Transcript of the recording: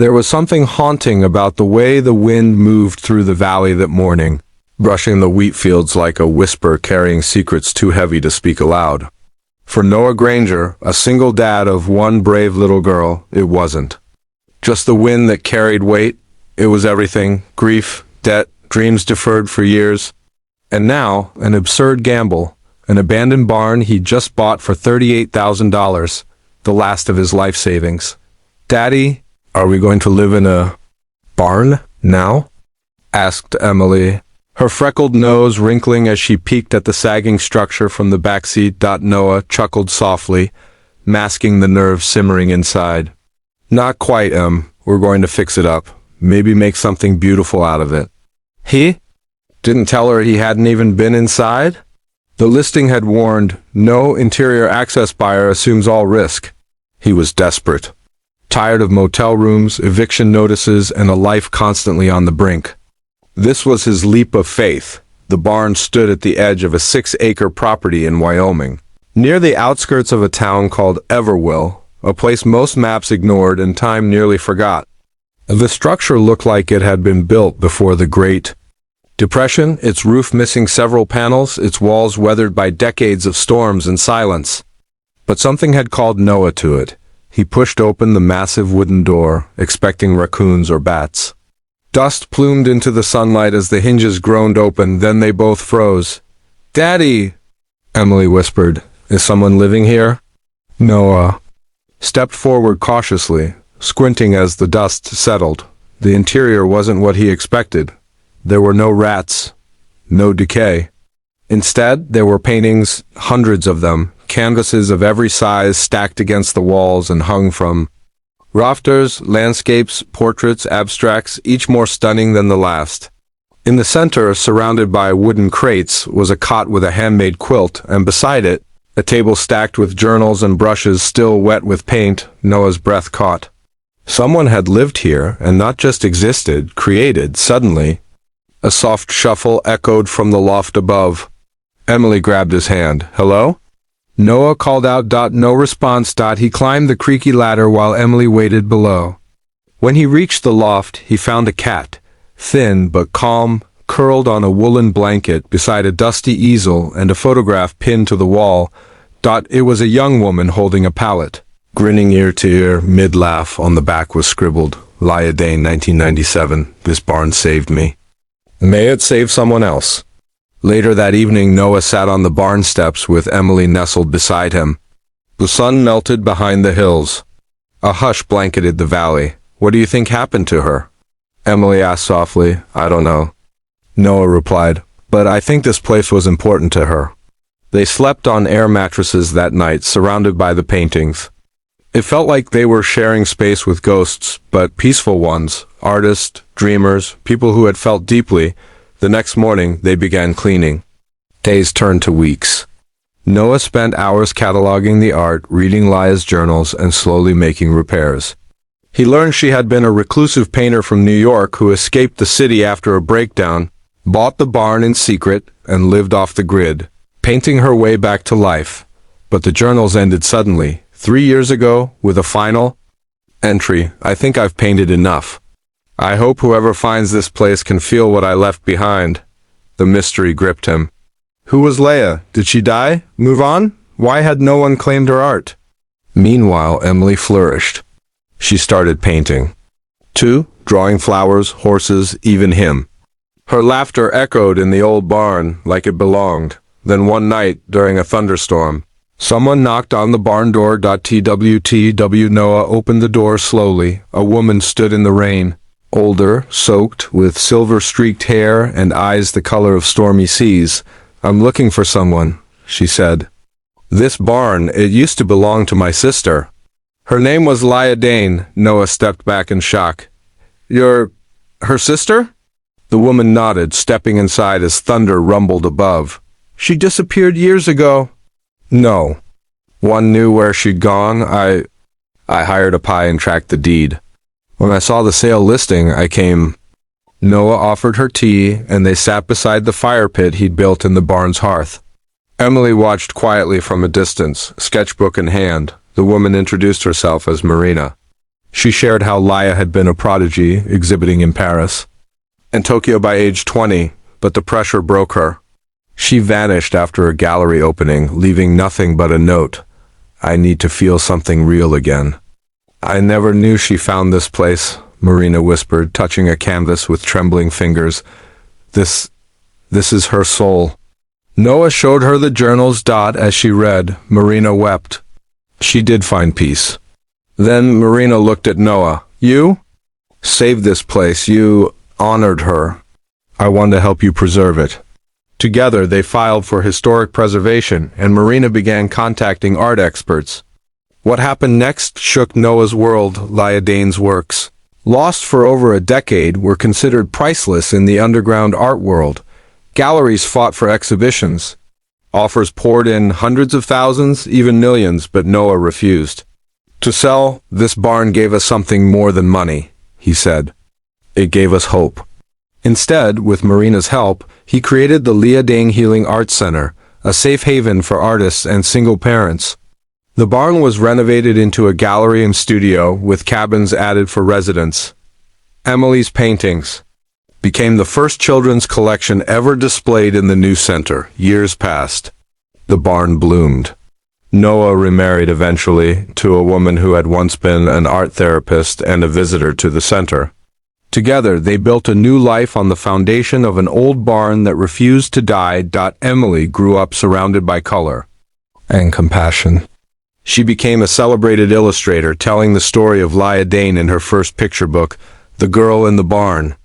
There was something haunting about the way the wind moved through the valley that morning, brushing the wheat fields like a whisper carrying secrets too heavy to speak aloud. For Noah Granger, a single dad of one brave little girl, it wasn't just the wind that carried weight. It was everything: grief, debt, dreams deferred for years. And now, an absurd gamble, an abandoned barn he'd just bought for $38,000, the last of his life savings. "Daddy, are we going to live in a barn now?" asked Emily, her freckled nose wrinkling as she peeked at the sagging structure from the backseat. Noah chuckled softly, masking the nerves simmering inside. "Not quite, Em. We're going to fix it up. Maybe make something beautiful out of it." He didn't tell her he hadn't even been inside? The listing had warned, "No interior access buyer assumes all risk." He was desperate. Tired of motel rooms, eviction notices, and a life constantly on the brink. This was his leap of faith. The barn stood at the edge of a 6-acre property in Wyoming, near the outskirts of a town called Everville, a place most maps ignored and time nearly forgot. The structure looked like it had been built before the Great Depression, its roof missing several panels, its walls weathered by decades of storms and silence. But something had called Noah to it. He pushed open the massive wooden door, expecting raccoons or bats. Dust plumed into the sunlight as the hinges groaned open, then they both froze. "Daddy," Emily whispered, "is someone living here?" Noah stepped forward cautiously, squinting as the dust settled. The interior wasn't what he expected. There were no rats, no decay. Instead, there were paintings, hundreds of them, canvases of every size stacked against the walls and hung from rafters, landscapes, portraits, abstracts, each more stunning than the last. In the center, surrounded by wooden crates, was a cot with a handmade quilt, and beside it, a table stacked with journals and brushes still wet with paint. Noah's breath caught. Someone had lived here, and not just existed, created, suddenly. A soft shuffle echoed from the loft above. Emily grabbed his hand. "Hello?" Noah called out. No response. He climbed the creaky ladder while Emily waited below. When he reached the loft, he found a cat, thin but calm, curled on a woolen blanket beside a dusty easel and a photograph pinned to the wall. It was a young woman holding a pallet. Grinning ear to ear, mid-laugh, on the back was scribbled, "Leah Dane, 1997. This barn saved me. May it save someone else." Later that evening, Noah sat on the barn steps with Emily nestled beside him. The sun melted behind the hills. A hush blanketed the valley. "What do you think happened to her?" Emily asked softly. "I don't know," Noah replied, "but I think this place was important to her." They slept on air mattresses that night, surrounded by the paintings. It felt like they were sharing space with ghosts, but peaceful ones, artists, dreamers, people who had felt deeply. The next morning, they began cleaning. Days turned to weeks. Noah spent hours cataloging the art, reading Leah's journals, and slowly making repairs. He learned she had been a reclusive painter from New York who escaped the city after a breakdown, bought the barn in secret, and lived off the grid, painting her way back to life. But the journals ended suddenly, 3 years ago, with a final entry: "I think I've painted enough. I hope whoever finds this place can feel what I left behind." The mystery gripped him. Who was Leah? Did she die? Move on? Why had no one claimed her art? Meanwhile, Emily flourished. She started painting. Too, drawing flowers, horses, even him. Her laughter echoed in the old barn like it belonged. Then one night, during a thunderstorm, someone knocked on the barn door. Twtw. Noah opened the door slowly. A woman stood in the rain. Older, soaked, with silver-streaked hair and eyes the color of stormy seas. "I'm looking for someone," she said. "This barn, it used to belong to my sister." Her name was Leah Dane. Noah stepped back in shock. "You're her sister?" The woman nodded, stepping inside as thunder rumbled above. "She disappeared years ago." "No. One knew where she'd gone. I hired a pie and tracked the deed. When I saw the sale listing, I came." Noah offered her tea, and they sat beside the fire pit he'd built in the barn's hearth. Emily watched quietly from a distance, sketchbook in hand. The woman introduced herself as Marina. She shared how Laya had been a prodigy, exhibiting in Paris and Tokyo by age 20, but the pressure broke her. She vanished after a gallery opening, leaving nothing but a note. "I need to feel something real again." "I never knew she found this place," Marina whispered, touching a canvas with trembling fingers. This is her soul." Noah showed her the journals. As she read, Marina wept. She did find peace. Then Marina looked at Noah. "You saved this place. You honored her. I want to help you preserve it." Together, they filed for historic preservation, and Marina began contacting art experts. What happened next shook Noah's world. Laya Dane's works, lost for over a decade, were considered priceless in the underground art world. Galleries fought for exhibitions. Offers poured in, hundreds of thousands, even millions, but Noah refused to sell. "This barn gave us something more than money," he said. "It gave us hope." Instead, with Marina's help, he created the Laya Dane Healing Arts Center, a safe haven for artists and single parents. The barn was renovated into a gallery and studio, with cabins added for residents. Emily's paintings became the first children's collection ever displayed in the new center. Years passed. The barn bloomed. Noah remarried eventually to a woman who had once been an art therapist and a visitor to the center. Together, they built a new life on the foundation of an old barn that refused to die. Emily grew up surrounded by color and compassion. She became a celebrated illustrator, telling the story of Laya Dane in her first picture book, The Girl in the Barn.